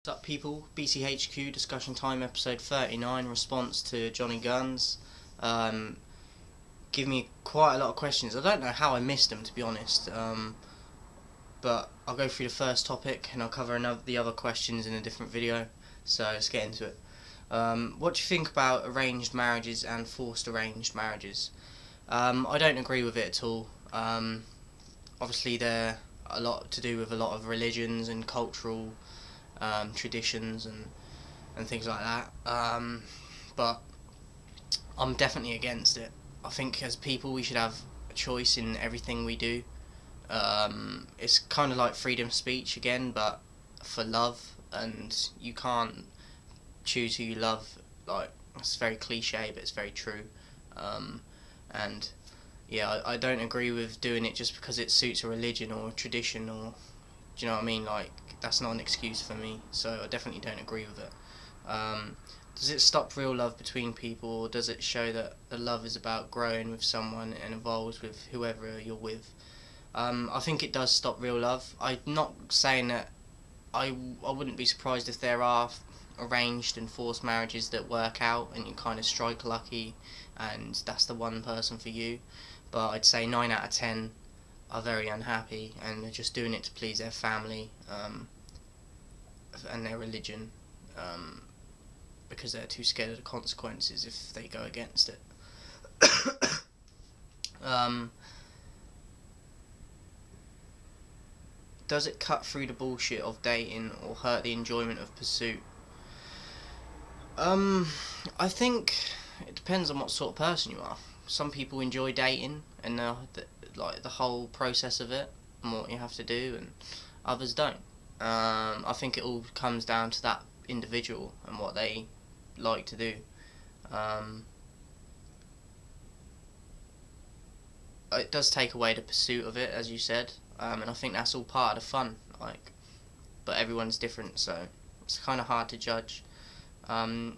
What's up, people? BCHQ discussion time, episode 39. Response to Johnny Gunz. Um, give me quite a lot of questions. I don't know how I missed them, to be honest. But I'll go through the first topic and I'll cover the other questions in a different video. So let's get into it. What do you think about arranged marriages and forced arranged marriages? I don't agree with it at all. Obviously, they're a lot to do with a lot of religions and cultural traditions and things like that. But I'm definitely against it. I think as people we should have a choice in everything we do. It's kind of like freedom of speech again, but for love, and you can't choose who you love. Like, it's very cliche, but it's very true. And yeah, I don't agree with doing it just because it suits a religion or a tradition, or do you know what I mean? Like, that's not an excuse for me, so I definitely don't agree with it. Does it stop real love between people, or does it show that the love is about growing with someone and evolves with whoever you're with? I think it does stop real love. I'm not saying that I wouldn't be surprised if there are arranged and forced marriages that work out and you kind of strike lucky and that's the one person for you, but I'd say 9 out of 10 are very unhappy and they're just doing it to please their family and their religion, because they're too scared of the consequences if they go against it. Does it cut through the bullshit of dating or hurt the enjoyment of pursuit? I think it depends on what sort of person you are. Some people enjoy dating and like the whole process of it and what you have to do, and others don't. I think it all comes down to that individual and what they like to do. It does take away the pursuit of it, as you said, and I think that's all part of the fun. Like, but everyone's different, so it's kind of hard to judge.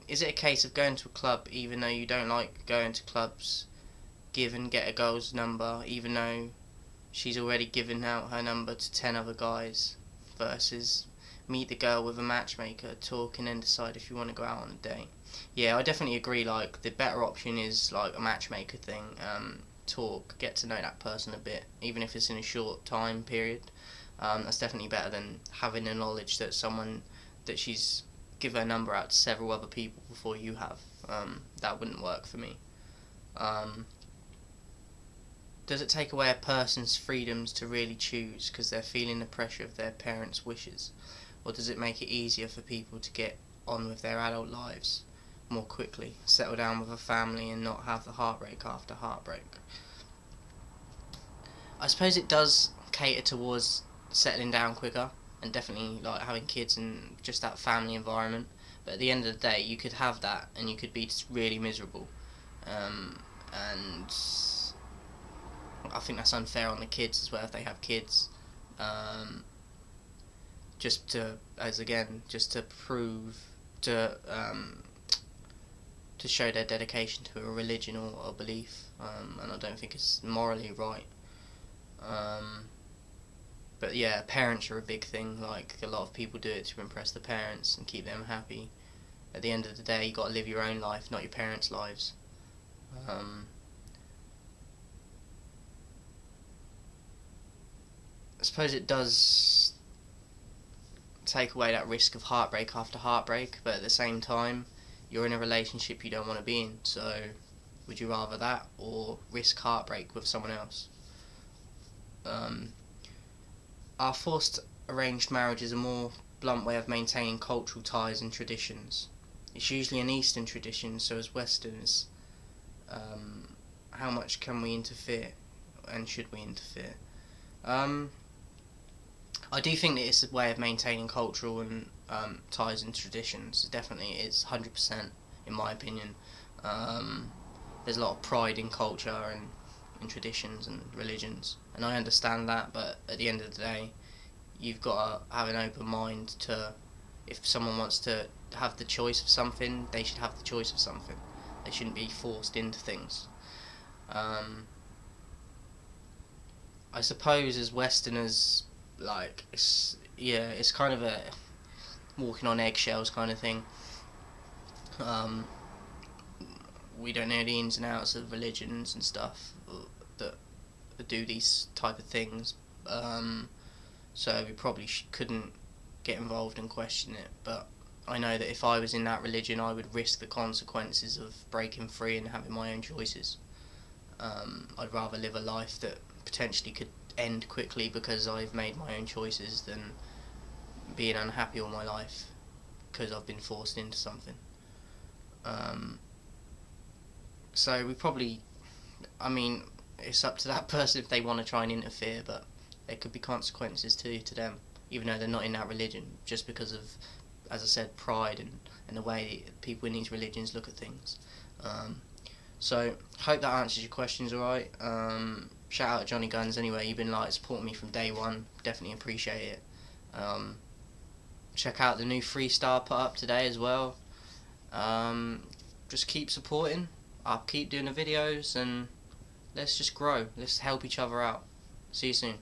Is it a case of going to a club even though you don't like going to clubs? Give and get a girl's number even though she's already given out her number to 10 other guys, versus meet the girl with a matchmaker, talk, and then decide if you want to go out on a date. Yeah, I definitely agree. Like, the better option is like a matchmaker thing. Talk, get to know that person a bit, even if it's in a short time period. That's definitely better than having the knowledge that she's give her number out to several other people before you have. That wouldn't work for me. Does it take away a person's freedoms to really choose because they're feeling the pressure of their parents' wishes? Or does it make it easier for people to get on with their adult lives more quickly, settle down with a family and not have the heartbreak after heartbreak? I suppose it does cater towards settling down quicker and definitely like having kids and just that family environment, but at the end of the day you could have that and you could be really miserable, and I think that's unfair on the kids as well if they have kids, just to prove to show their dedication to a religion or a belief, and I don't think it's morally right. But yeah, parents are a big thing. Like, a lot of people do it to impress the parents and keep them happy. At the end of the day, you got to live your own life, not your parents' lives. I suppose it does take away that risk of heartbreak after heartbreak, but at the same time, you're in a relationship you don't want to be in, so would you rather that or risk heartbreak with someone else? Are forced arranged marriages a more blunt way of maintaining cultural ties and traditions? It's usually an Eastern tradition, so as Westerners, how much can we interfere, and should we interfere? I do think that it's a way of maintaining cultural and ties and traditions. It definitely is, 100%, in my opinion. There's a lot of pride in culture and in traditions and religions, and I understand that, but at the end of the day, you've got to have an open mind to, if someone wants to have the choice of something, they should have the choice of something. They shouldn't be forced into things. I suppose as Westerners, like, it's kind of walking on eggshells kind of thing. Um, we don't know the ins and outs of religions and stuff that do these type of things, so we probably couldn't get involved and question it. But I know that if I was in that religion, I would risk the consequences of breaking free and having my own choices. I'd rather live a life that potentially could end quickly because I've made my own choices than being unhappy all my life because I've been forced into something. So we probably, I mean, it's up to that person if they want to try and interfere, but there could be consequences to them, even though they're not in that religion, just because of, as I said, pride and the way people in these religions look at things. So, hope that answers your questions alright. Shout out to Johnny Gunz anyway, you've been supporting me from day one, definitely appreciate it. Check out the new freestyle put up today as well. Just keep supporting, I'll keep doing the videos, and let's just grow, let's help each other out. See you soon.